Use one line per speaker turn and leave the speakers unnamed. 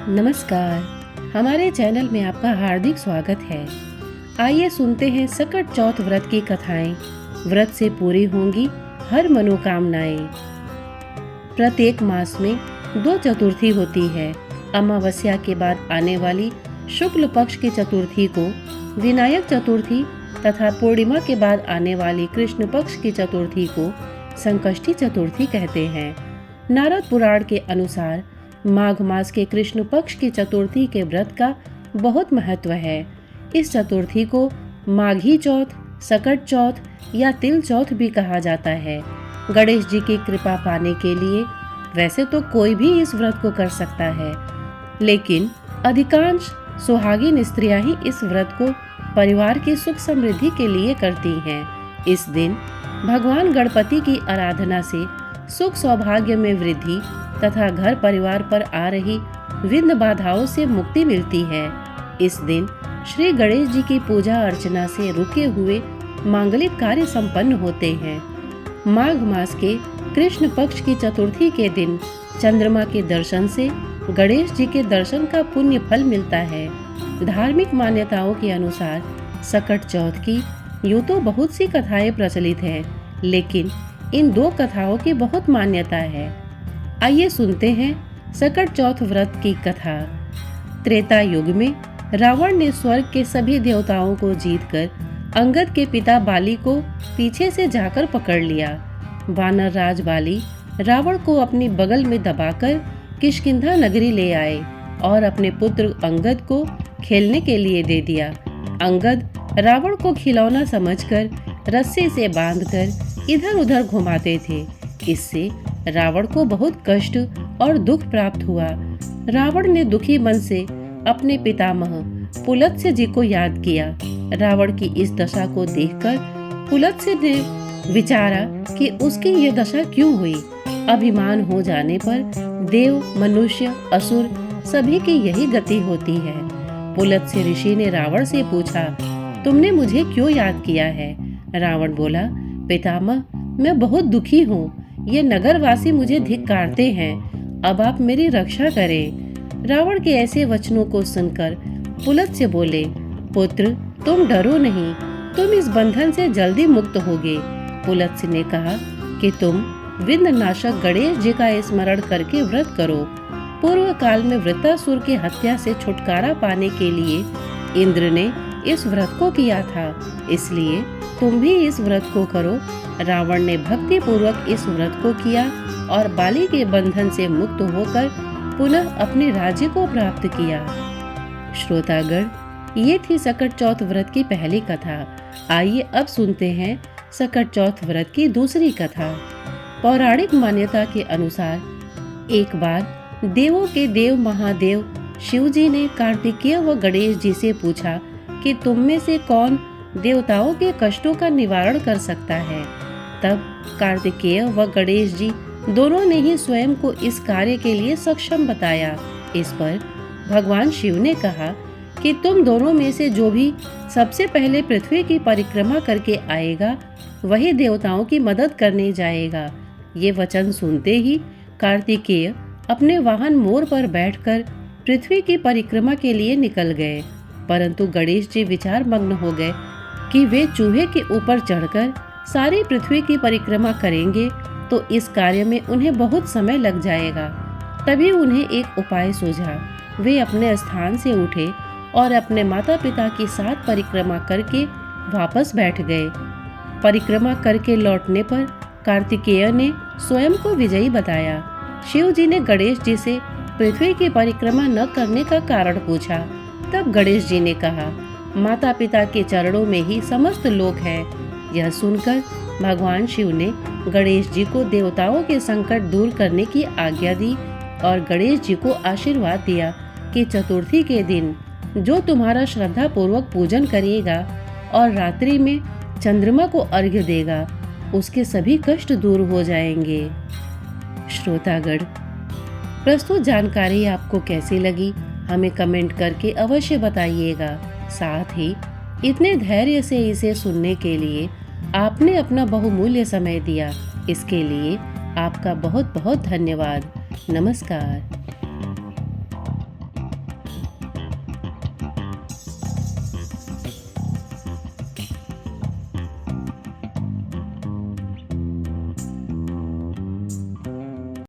नमस्कार। हमारे चैनल में आपका हार्दिक स्वागत है। आइए सुनते हैं सकट चौथ व्रत की कथाएं। व्रत से पूरी होंगी हर मनोकामनाएं। प्रत्येक मास में 2 चतुर्थी होती है। अमावस्या के बाद आने वाली शुक्ल पक्ष की चतुर्थी को विनायक चतुर्थी तथा पूर्णिमा के बाद आने वाली कृष्ण पक्ष की चतुर्थी को संकष्टी चतुर्थी कहते हैं। नारद पुराण के अनुसार माघ मास के कृष्ण पक्ष की चतुर्थी के व्रत का बहुत महत्व है। इस चतुर्थी को माघी चौथ, सकट चौथ या तिल चौथ भी कहा जाता है। गणेश जी की कृपा पाने के लिए वैसे तो कोई भी इस व्रत को कर सकता है, लेकिन अधिकांश सुहागिन स्त्रियां ही इस व्रत को परिवार की सुख समृद्धि के लिए करती हैं। इस दिन भगवान गणपति की आराधना से सुख सौभाग्य में वृद्धि तथा घर परिवार पर आ रही विघ्न बाधाओं से मुक्ति मिलती है। इस दिन श्री गणेश जी की पूजा अर्चना से रुके हुए मांगलिक कार्य संपन्न होते हैं। माघ मास के कृष्ण पक्ष की चतुर्थी के दिन चंद्रमा के दर्शन से गणेश जी के दर्शन का पुण्य फल मिलता है। धार्मिक मान्यताओं के अनुसार सकट चौथ की यूं तो बहुत सी कथाएं प्रचलित हैं, लेकिन इन 2 कथाओं की बहुत मान्यता है। आइए सुनते हैं सकट चौथ व्रत की कथा। त्रेता युग में रावण ने स्वर्ग के सभी देवताओं को जीतकर अंगद के पिता बाली को पीछे से जाकर पकड़ लिया। वानर राज बाली रावण को अपनी बगल में दबाकर किष्किंधा नगरी ले आए और अपने पुत्र अंगद को खेलने के लिए दे दिया। अंगद रावण को खिलौना समझकर रस्सी से बांधकर इधर उधर घुमाते थे। इससे रावण को बहुत कष्ट और दुख प्राप्त हुआ। रावण ने दुखी मन से अपने पितामह पुलत्स्य जी को याद किया। रावण की इस दशा को देखकर पुलत्स्य ने विचारा कि उसकी यह दशा क्यों हुई। अभिमान हो जाने पर देव, मनुष्य, असुर सभी की यही गति होती है। पुलत्स्य ऋषि ने रावण से पूछा, तुमने मुझे क्यों याद किया है? रावण बोला, पितामह, मैं बहुत दुखी हूँ। ये नगरवासी मुझे धिक्कारते हैं। अब आप मेरी रक्षा करें। रावण के ऐसे वचनों को सुनकर पुलत्स्य बोले, पुत्र, तुम डरो नहीं, तुम इस बंधन से जल्दी मुक्त होगे। पुलत्स्य ने कहा कि तुम विघ्न नाशक गणेश जी का स्मरण करके व्रत करो। पूर्व काल में वृत्तासुर की हत्या से छुटकारा पाने के लिए इंद्र ने इस व्रत को किया था, इसलिए तुम भी इस व्रत को करो। रावण ने भक्ति पूर्वक इस व्रत को किया और बाली के बंधन से मुक्त होकर पुनः अपने राज्य को प्राप्त किया। श्रोतागण, ये थी सकट चौथ व्रत की पहली कथा। आइए अब सुनते हैं सकट चौथ व्रत की दूसरी कथा। पौराणिक मान्यता के अनुसार एक बार देवों के देव महादेव शिव जी ने कार्तिकेय व गणेश जी से पूछा कि तुम में से कौन देवताओं के कष्टों का निवारण कर सकता है। तब कार्तिकेय व गणेश जी दोनों ने ही स्वयं को इस कार्य के लिए सक्षम बताया। इस पर भगवान शिव ने कहा कि तुम दोनों में से जो भी सबसे पहले पृथ्वी की परिक्रमा करके आएगा, वही देवताओं की मदद करने जाएगा। ये वचन सुनते ही कार्तिकेय अपने वाहन मोर पर बैठकर पृथ्वी की परिक्रमा के लिए निकल गए, परंतु गणेश जी विचार मग्न हो गए कि वे चूहे के ऊपर चढ़कर सारी पृथ्वी की परिक्रमा करेंगे तो इस कार्य में उन्हें बहुत समय लग जाएगा। तभी उन्हें एक उपाय सूझा। वे अपने स्थान से उठे और अपने माता पिता की साथ परिक्रमा करके वापस बैठ गए। परिक्रमा करके लौटने पर कार्तिकेय ने स्वयं को विजयी बताया। शिव जी ने गणेश जी से पृथ्वी की परिक्रमा न करने का कारण पूछा। तब गणेश जी ने कहा, माता पिता के चरणों में ही समस्त लोक है। यह सुनकर भगवान शिव ने गणेश जी को देवताओं के संकट दूर करने की आज्ञा दी और गणेश जी को आशीर्वाद दिया कि चतुर्थी के दिन जो तुम्हारा श्रद्धा पूर्वक पूजन करेगा और रात्रि में चंद्रमा को अर्घ्य देगा, उसके सभी कष्ट दूर हो जाएंगे। श्रोतागण, प्रस्तुत जानकारी आपको कैसी लगी हमें कमेंट करके अवश्य बताइएगा। साथ ही इतने धैर्य से इसे सुनने के लिए आपने अपना बहुमूल्य समय दिया, इसके लिए आपका बहुत बहुत धन्यवाद। नमस्कार।